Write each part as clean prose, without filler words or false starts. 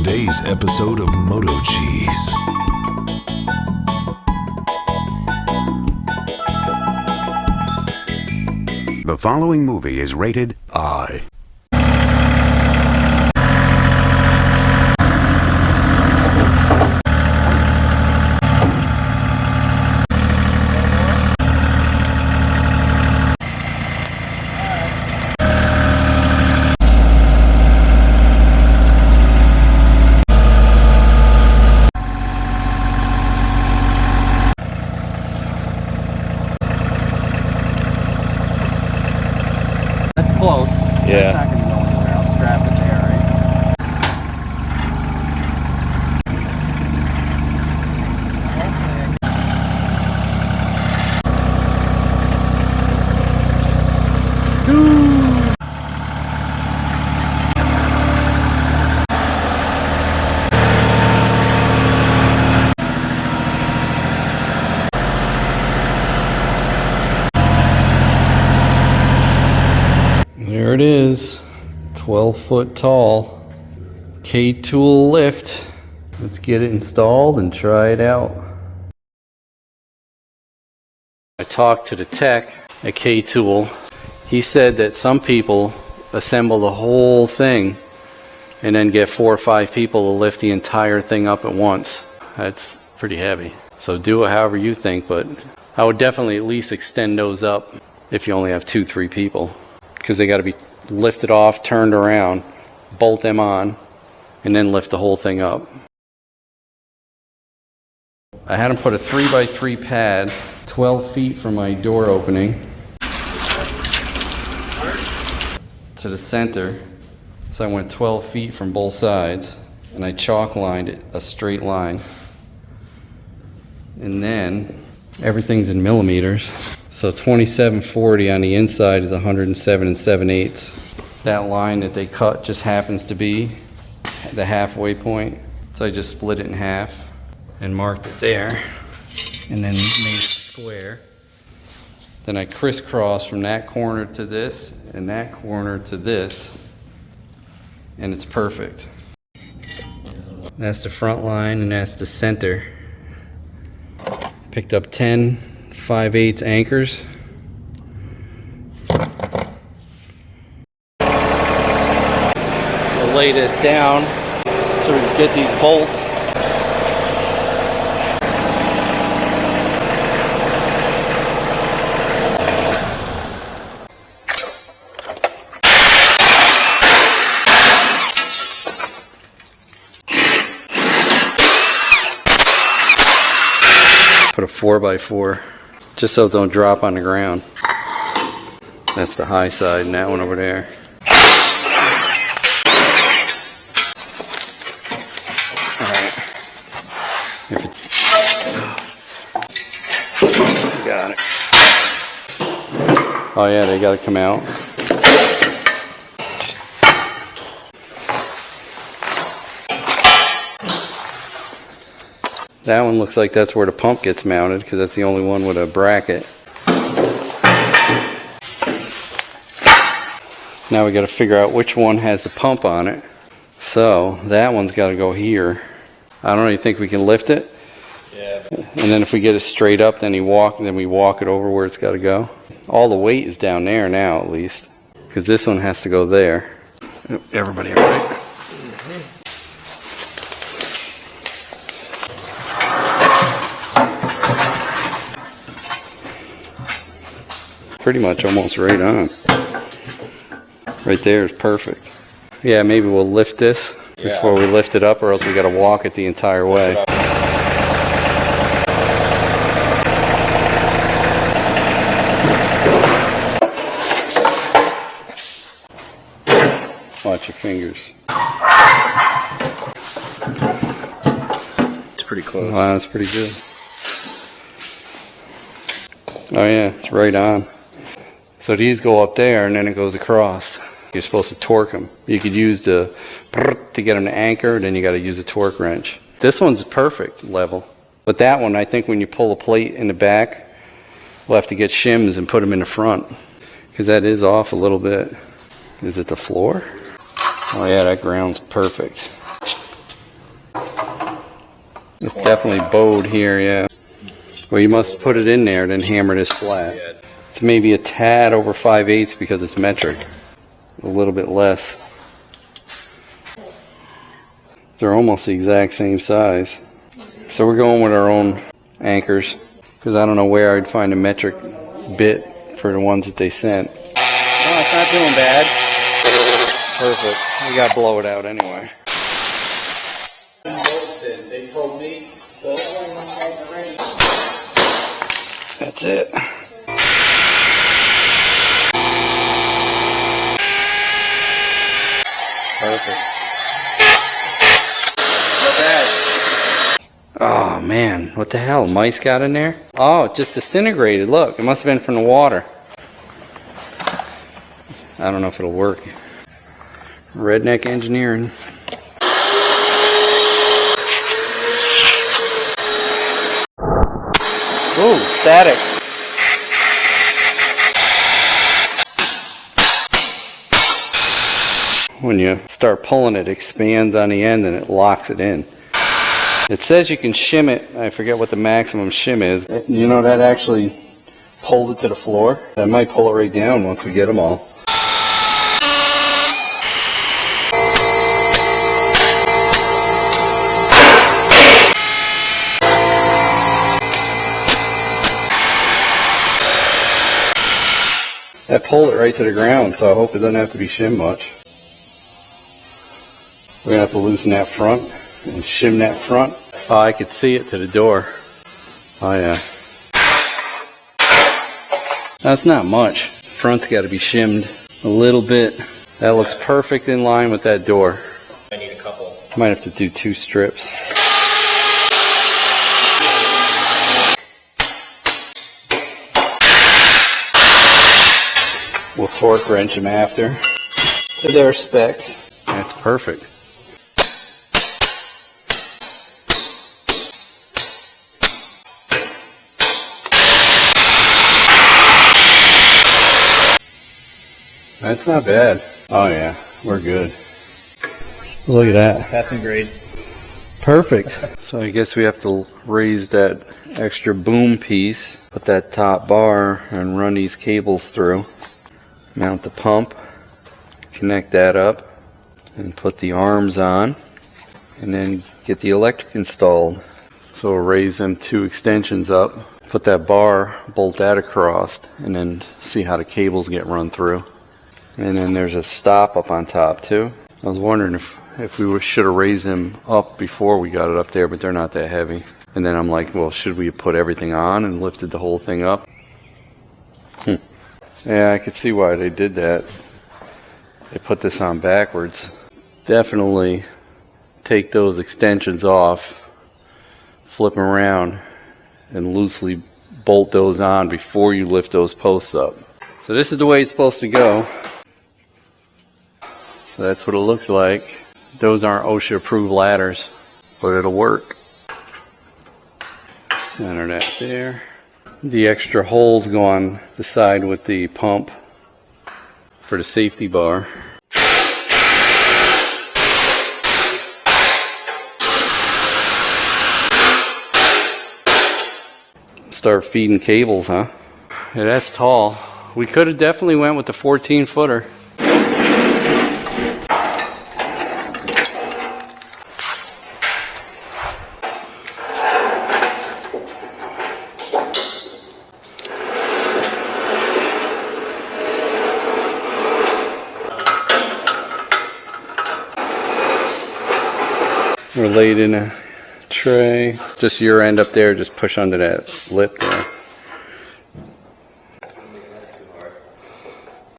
today's episode of MotoCheez. The following movie is rated I. Close. Yeah. It's not going to go anywhere. I'll scrap it there, right? There it is, 12 foot tall KATOOL lift. Let's get it installed and try it out. I talked to the tech at KATOOL. He said that some people assemble the whole thing and then get 4 or 5 people to lift the entire thing up at once. That's pretty heavy. So do it however you think, but I would definitely at least extend those up if you only have 2-3 people. Because they got to be lifted off, turned around, bolt them on, and then lift the whole thing up. I had them put a 3x3 pad 12 feet from my door opening to the center. So I went 12 feet from both sides, and I chalk lined it a straight line. And then everything's in millimeters. So 2740 on the inside is 107 7/8. That line that they cut just happens to be the halfway point. So I just split it in half and marked it there and then made it square. Then I crisscross from that corner to this and that corner to this, and it's perfect. That's the front line and that's the center. Picked up 10 5/8 anchors. We'll lay this down so we can get these bolts. Put a 4x4. Just so it don't drop on the ground. That's the high side and that one over there. Alright. Got it. Oh yeah, they gotta come out. That one looks like that's where the pump gets mounted because that's the only one with a bracket. Now we got to figure out which one has the pump on it. So that one's got to go here. I don't really think we can lift it. Yeah. And then if we get it straight up, then we walk it over where it's got to go. All the weight is down there now at least because this one has to go there. Everybody all right? Pretty much almost right on. Right there is perfect. Yeah, maybe we'll lift this before we lift it up, or else we got to walk it the entire way. Watch your fingers. It's pretty close. Wow, that's pretty good. Oh yeah, it's right on. So these go up there and then it goes across. You're supposed to torque them. You could use the to get them to anchor, then you got to use a torque wrench. This one's perfect level. But that one, I think when you pull a plate in the back, we'll have to get shims and put them in the front. Because that is off a little bit. Is it the floor? Oh yeah, that ground's perfect. It's definitely bowed here, yeah. Well, you must put it in there, then hammer this flat. It's maybe a tad over 5/8 because it's metric. A little bit less. They're almost the exact same size. So we're going with our own anchors because I don't know where I'd find a metric bit for the ones that they sent. No, it's not doing bad. Perfect. We got to blow it out anyway. They told me that's it. Perfect. Not bad. Oh man, what the hell? Mice got in there? Oh, it just disintegrated. Look, it must have been from the water. I don't know if it'll work. Redneck engineering. Ooh, static. When you start pulling it expands on the end and it locks it in. It says you can shim it. I forget what the maximum shim is. You know, that actually pulled it to the floor. That might pull it right down once we get them all. That pulled it right to the ground, so I hope it doesn't have to be shimmed much. We're going to have to loosen that front and shim that front. Oh, I could see it to the door. Oh yeah. That's not much. Front's got to be shimmed a little bit. That looks perfect in line with that door. I need a couple. Might have to do 2 strips. We'll torque wrench them after to their specs. That's perfect. That's not bad. Oh yeah, we're good. Look at that. Passing grade. Perfect. So I guess we have to raise that extra boom piece, put that top bar and run these cables through. Mount the pump, connect that up, and put the arms on, and then get the electric installed. So we'll raise them 2 extensions up, put that bar, bolt that across, and then see how the cables get run through. And then there's a stop up on top too. I was wondering if we should have raised them up before we got it up there, but they're not that heavy. And then I'm like, well, should we have put everything on and lifted the whole thing up? Yeah, I could see why they did that. They put this on backwards. Definitely take those extensions off, flip them around, and loosely bolt those on before you lift those posts up. So this is the way it's supposed to go. So that's what it looks like. Those aren't OSHA approved ladders, but it'll work. Center that there. The extra holes go on the side with the pump for the safety bar. Start feeding cables, huh? Yeah, that's tall. We could have definitely went with the 14-footer. We're laid in a tray. Just your end up there, just push under that lip there.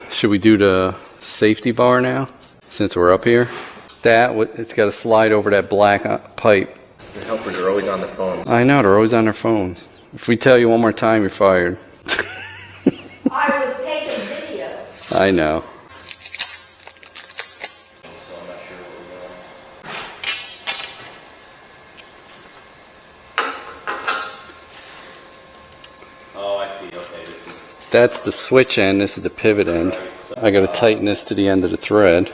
Should we do the safety bar now, since we're up here? It's got to slide over that black pipe. The helpers are always on their phones. I know, they're always on their phones. If we tell you one more time, you're fired. I was taking video. I know. Oh, I see. Okay, this is... That's the switch end, this is the pivot end. I got to tighten this to the end of the thread.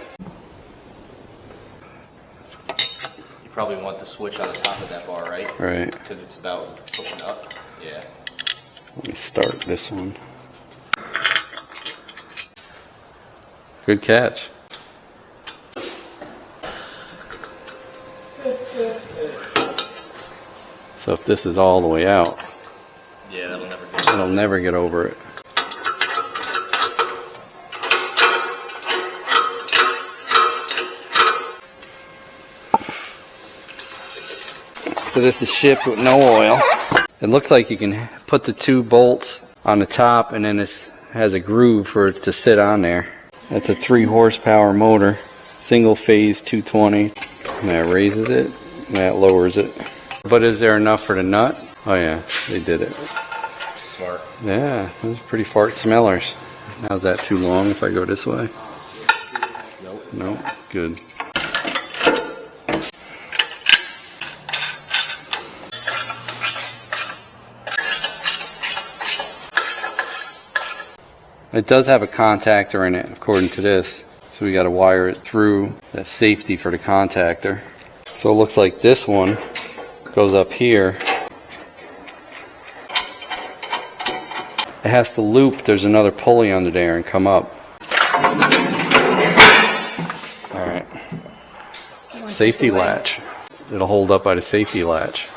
probably want the switch on the top of that bar, right? Right. Because it's about pushing up. Yeah. Let me start this one. Good catch. So if this is all the way out, Yeah, that'll never get it'll never get over it. So this is shipped with no oil. It looks like you can put the 2 bolts on the top and then it has a groove for it to sit on there. That's a 3 horsepower motor, single phase 220. And that raises it, and that lowers it. But is there enough for the nut? Oh yeah, they did it. smart. Yeah, those are pretty fart smellers. How's that too long if I go this way? Nope. Nope, good. It does have a contactor in it, according to this. So we got to wire it through that safety for the contactor. So it looks like this one goes up here. It has to loop. There's another pulley under there and come up. All right. Safety latch. It'll hold up by the safety latch.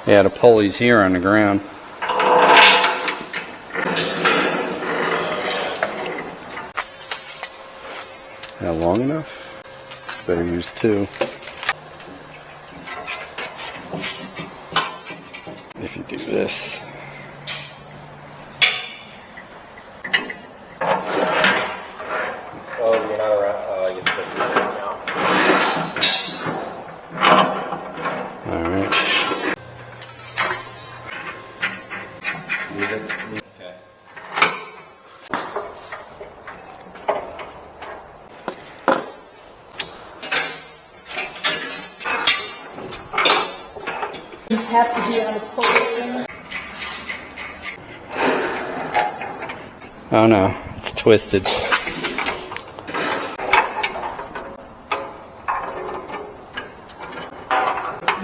Yeah, the pulley's here on the ground. Not long enough? Better use 2. If you do this. Oh, you're not around. Oh, I guess that's now. Alright. Okay. You have to be on a pole. Oh no, it's twisted.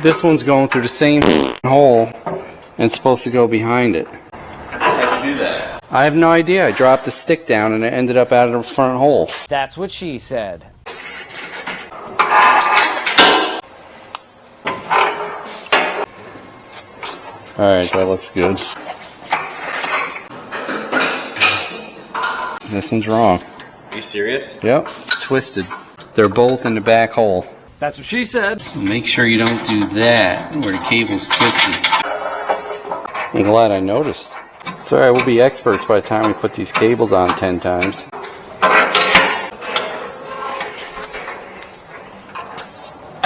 This one's going through the same hole and it's supposed to go behind it. How'd you do that? I have no idea. I dropped the stick down and it ended up out of the front hole. That's what she said. Alright, that looks good. This one's wrong. Are you serious? Yep, it's twisted. They're both in the back hole. That's what she said. Make sure you don't do that where the cable's twisted. I'm glad I noticed. It's alright, we'll be experts by the time we put these cables on 10 times.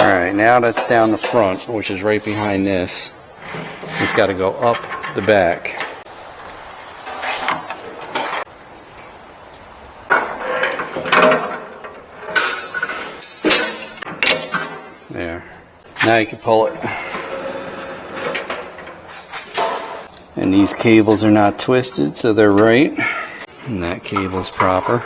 Alright, now that's down the front, which is right behind this. It's got to go up the back. There. Now you can pull it. And these cables are not twisted, so they're right. And that cable's proper.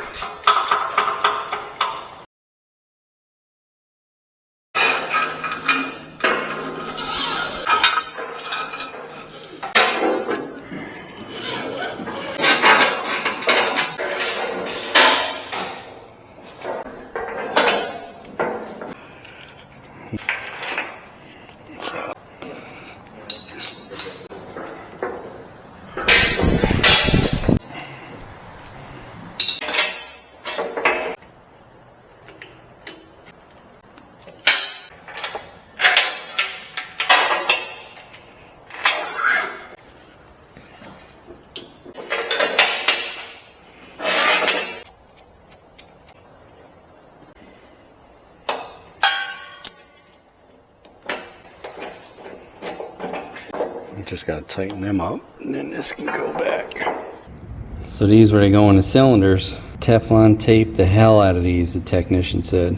Just got to tighten them up and then this can go back. So these where they go in the cylinders. Teflon tape the hell out of these, the technician said.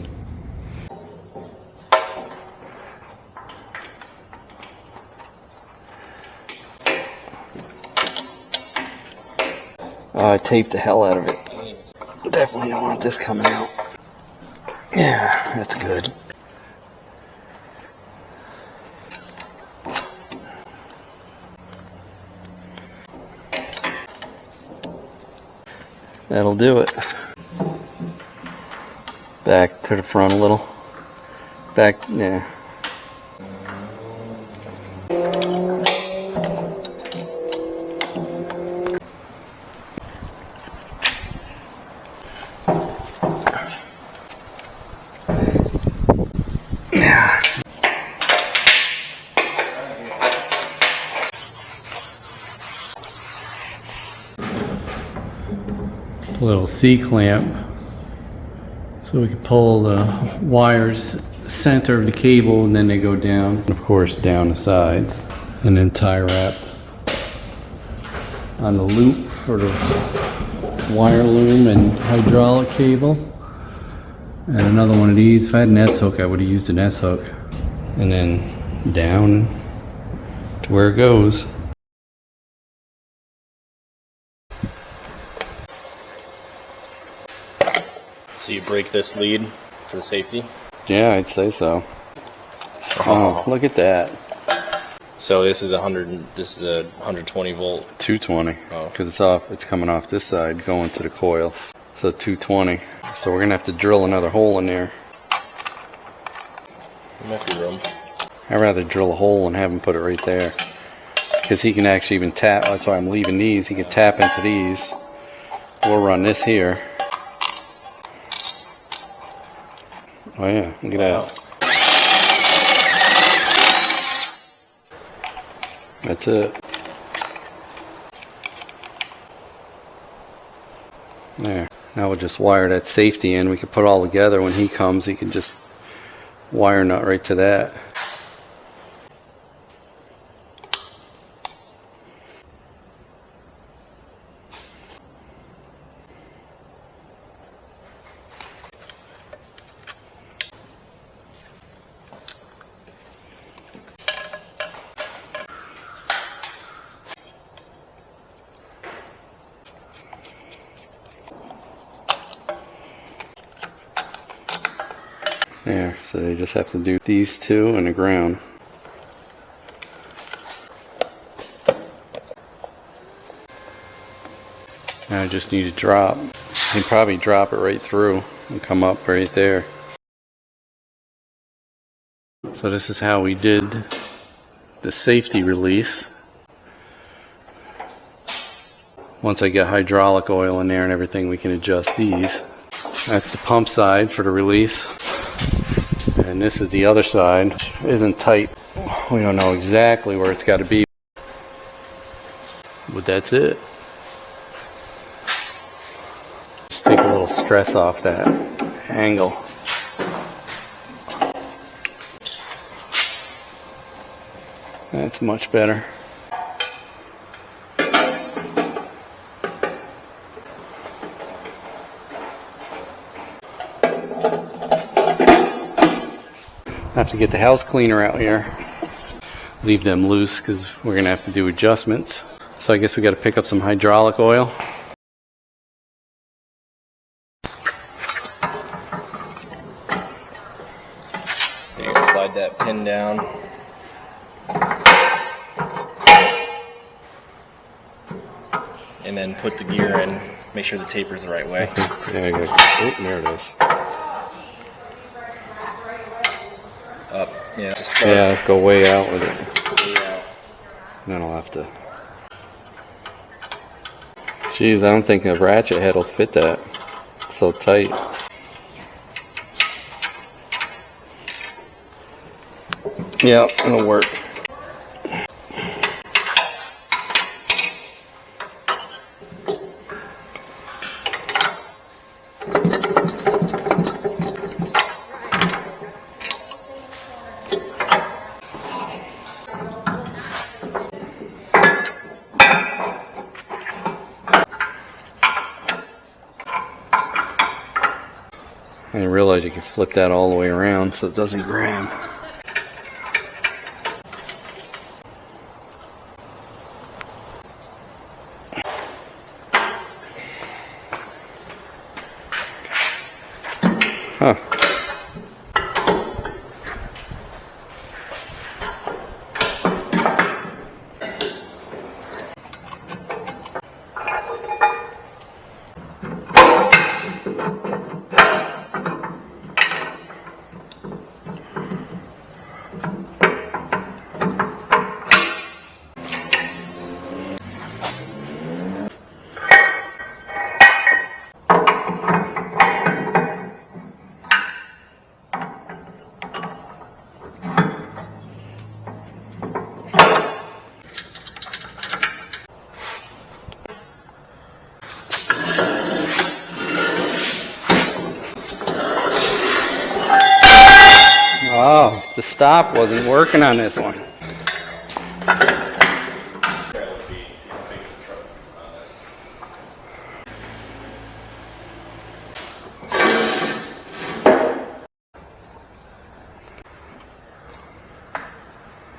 I taped the hell out of it. Definitely don't want this coming out. Yeah, that's good. That'll do it. Back to the front a little. Back, yeah. Little C-clamp so we can pull the wires center of the cable and then they go down, of course down the sides, and then tie wrapped on the loop for the wire loom and hydraulic cable. And another one of these. If I had an S-hook I would have used an S-hook, and then down to where it goes. So you break this lead for the safety? Yeah, I'd say so. Oh, look at that. So this is 120 volt. 220. Oh. Because it's off. It's coming off this side, going to the coil. So 220. So we're gonna have to drill another hole in there. There might be room. I'd rather drill a hole and have him put it right there. Because he can actually even tap. That's why I'm leaving these. He can tap into these. We'll run this here. Oh yeah, look at that. That's it. There. Now we'll just wire that safety in. We can put it all together. When he comes, he can just wire nut right to that. There, so they just have to do these two and the ground. Now I just need to drop. You probably drop it right through and come up right there. So this is how we did the safety release. Once I get hydraulic oil in there and everything, we can adjust these. That's the pump side for the release. And this is the other side. It isn't tight. We don't know exactly where it's got to be. But that's it. Just take a little stress off that angle. That's much better. I have to get the house cleaner out here. Leave them loose because we're going to have to do adjustments. So I guess we got to pick up some hydraulic oil. You're going to slide that pin down. And then put the gear in. Make sure the taper's the right way. Yeah, I got, oh, there it is. Up. Yeah. Just Yeah, go way out with it. way out. Then I'll have to. Jeez, I don't think a ratchet head will fit that. It's so tight. Yeah, it'll work. I didn't realize you could flip that all the way around so it doesn't grab. Huh. The stop wasn't working on this one.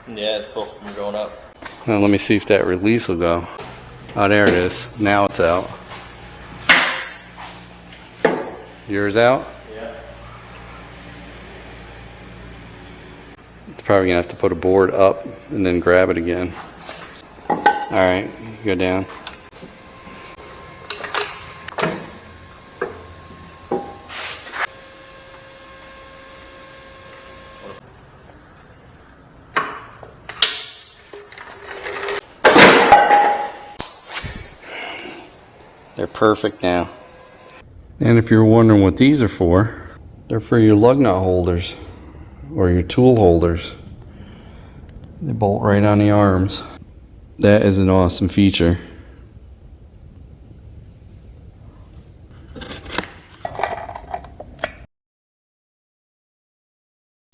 Yeah, it's both of them going up. Now let me see if that release will go. Oh, there it is. Now it's out. Yours out? Yeah. Probably gonna have to put a board up and then grab it again. Alright, go down. They're perfect now. And if you're wondering what these are for, they're for your lug nut holders or your tool holders. They bolt right on the arms. That is an awesome feature.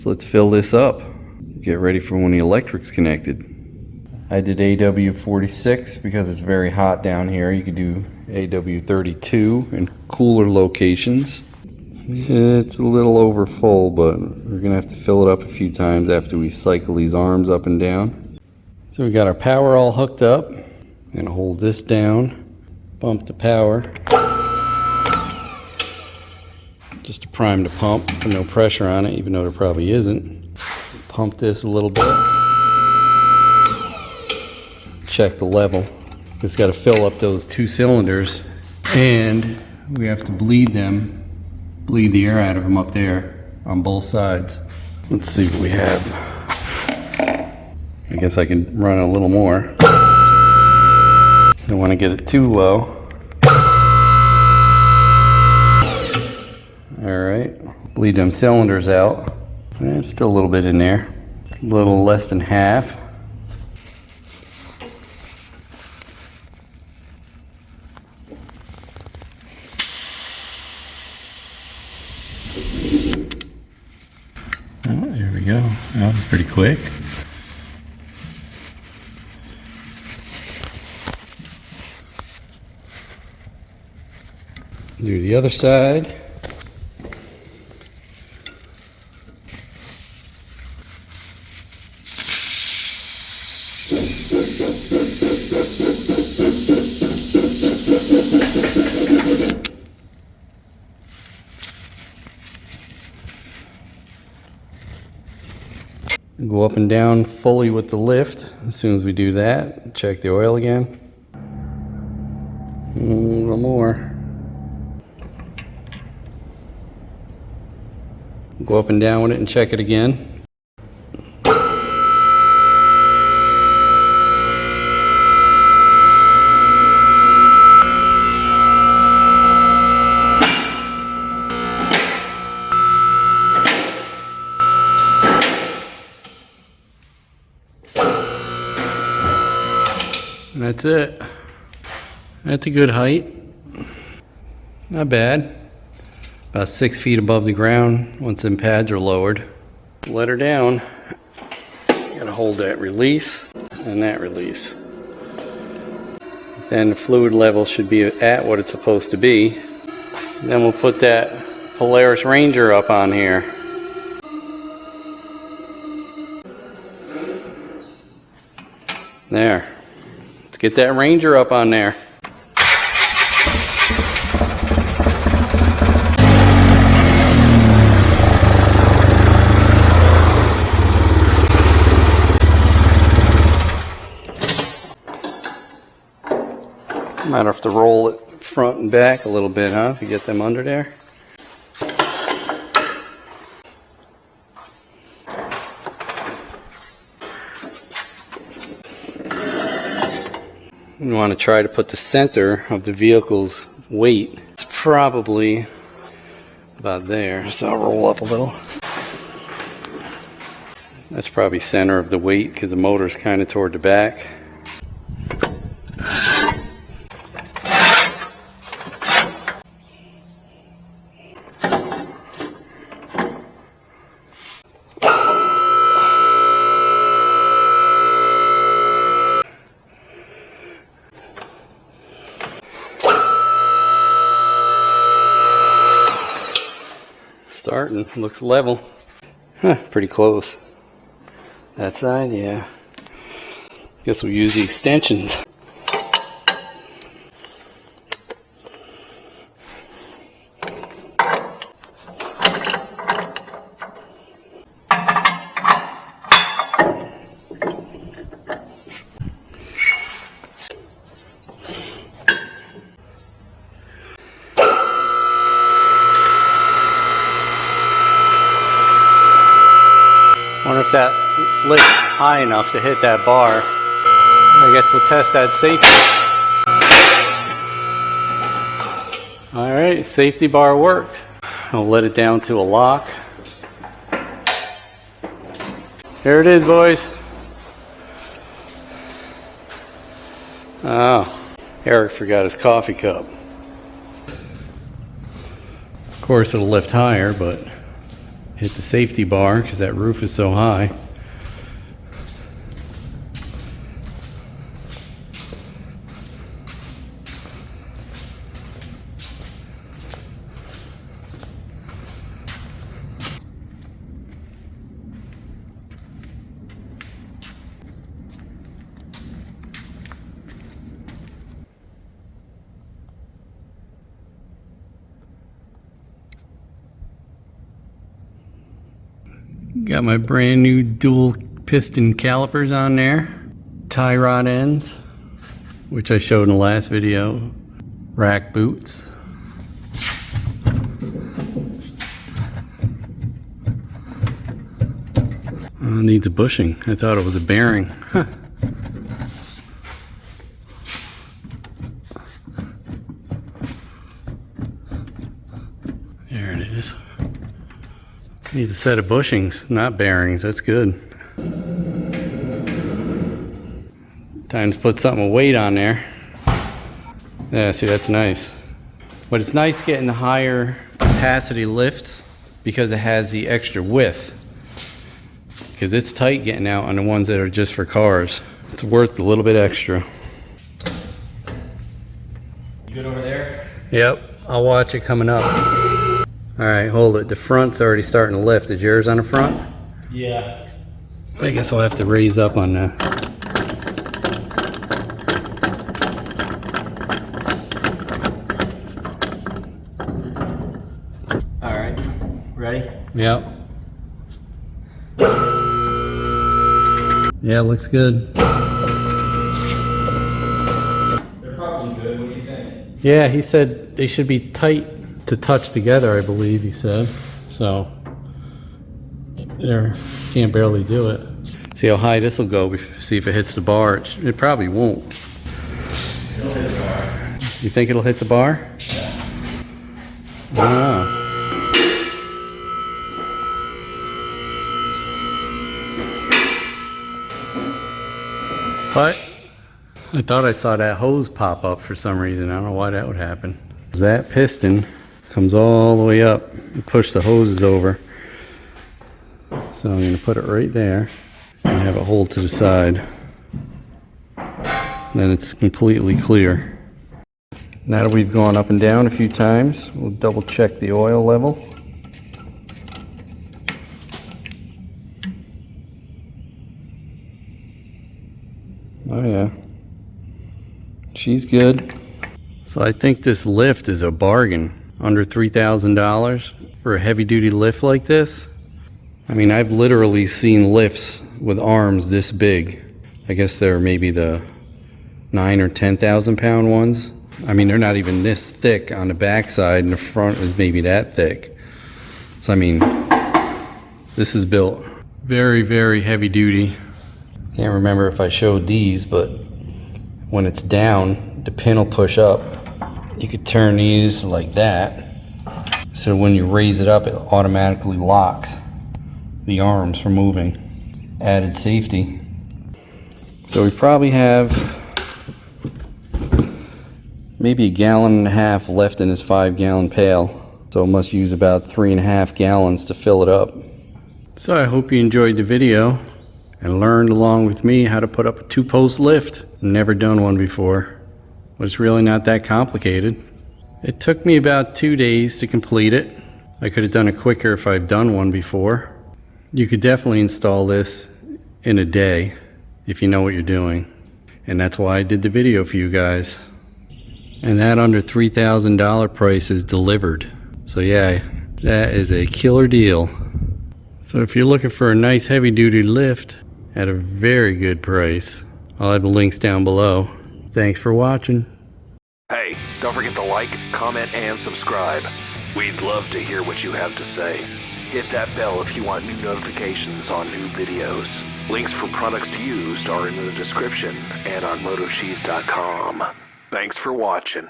So let's fill this up. Get ready for when the electric's connected. I did AW46 because it's very hot down here. You could do AW32 in cooler locations. It's a little over full, but we're gonna have to fill it up a few times after we cycle these arms up and down. So we got our power all hooked up. Gonna hold this down, bump the power. Just to prime the pump, put no pressure on it, even though there probably isn't. Pump this a little bit. Check the level. It's got to fill up those 2 cylinders, and we have to bleed the air out of them up there on both sides. Let's see what we have. I guess I can run a little more. Don't want to get it too low. Alright, bleed them cylinders out. There's still a little bit in there. A little less than half. Oh, there we go. That was pretty quick. Do the other side. Go up and down fully with the lift. As soon as we do that, check the oil again. A little more. Go up and down with it and check it again. And that's it. That's a good height. Not bad. About 6 feet above the ground once them pads are lowered. Let her down. Gotta hold that release and that release. Then the fluid level should be at what it's supposed to be. Then we'll put that Polaris Ranger up on here. There. Let's get that Ranger up on there. Might have to roll it front and back a little bit, huh, to get them under there. You want to try to put the center of the vehicle's weight. It's probably about there, so I'll roll up a little. That's probably center of the weight because the motor's kind of toward the back. starting. Looks level. Huh, pretty close. That side, yeah. Guess we'll use the extensions. Wonder if that lift high enough to hit that bar. I guess we'll test that safety. Alright, safety bar worked. I'll let it down to a lock. There it is, boys. Oh, Eric forgot his coffee cup. Of course it'll lift higher, but hit the safety bar because that roof is so high. Got my brand new dual piston calipers on there. Tie rod ends, which I showed in the last video. Rack boots. Oh, it needs a bushing. I thought it was a bearing. Huh. There it is. Needs a set of bushings, not bearings. That's good. Time to put something of weight on there. Yeah, see, that's nice. But it's nice getting the higher capacity lifts because it has the extra width. Because it's tight getting out on the ones that are just for cars. It's worth a little bit extra. You good over there? Yep, I'll watch it coming up. Alright, hold it. The front's already starting to lift. Is yours on the front? Yeah. I guess I'll have to raise up on that. Alright. Ready? Yep. Yeah, looks good. They're probably good. What do you think? Yeah, he said they should be tight to touch together, I believe he said. So, there, can't barely do it. See how high this will go, see if it hits the bar. It probably won't. It'll hit the bar. You think it'll hit the bar? Yeah. Wow. But I thought I saw that hose pop up for some reason. I don't know why that would happen. That piston comes all the way up and push the hoses over. So I'm going to put it right there and have it hold to the side. Then it's completely clear. Now that we've gone up and down a few times, we'll double check the oil level. Oh yeah, she's good. So I think this lift is a bargain. Under $3,000 for a heavy duty lift like this. I mean, I've literally seen lifts with arms this big. I guess they're maybe the 9 or 10,000 pound ones. I mean, they're not even this thick on the backside, and the front is maybe that thick. So I mean, this is built very, very heavy duty. Can't remember if I showed these, but when it's down, the pin will push up. You could turn these like that. So when you raise it up, it automatically locks the arms from moving. Added safety. So we probably have maybe 1.5 gallons left in this 5-gallon pail. So it must use about 3.5 gallons to fill it up. So I hope you enjoyed the video and learned along with me how to put up a 2-post lift. Never done one before. But it's really not that complicated. It took me about 2 days to complete it. I could have done it quicker if I've done one before. You could definitely install this in a day if you know what you're doing. And that's why I did the video for you guys. And that under $3,000 price is delivered. So yeah, that is a killer deal. So if you're looking for a nice heavy duty lift at a very good price, I'll have the links down below. Thanks for watching. Hey, don't forget to like, comment, and subscribe. We'd love to hear what you have to say. Hit that bell if you want new notifications on new videos. Links for products used are in the description and on MotoCheez.com. Thanks for watching.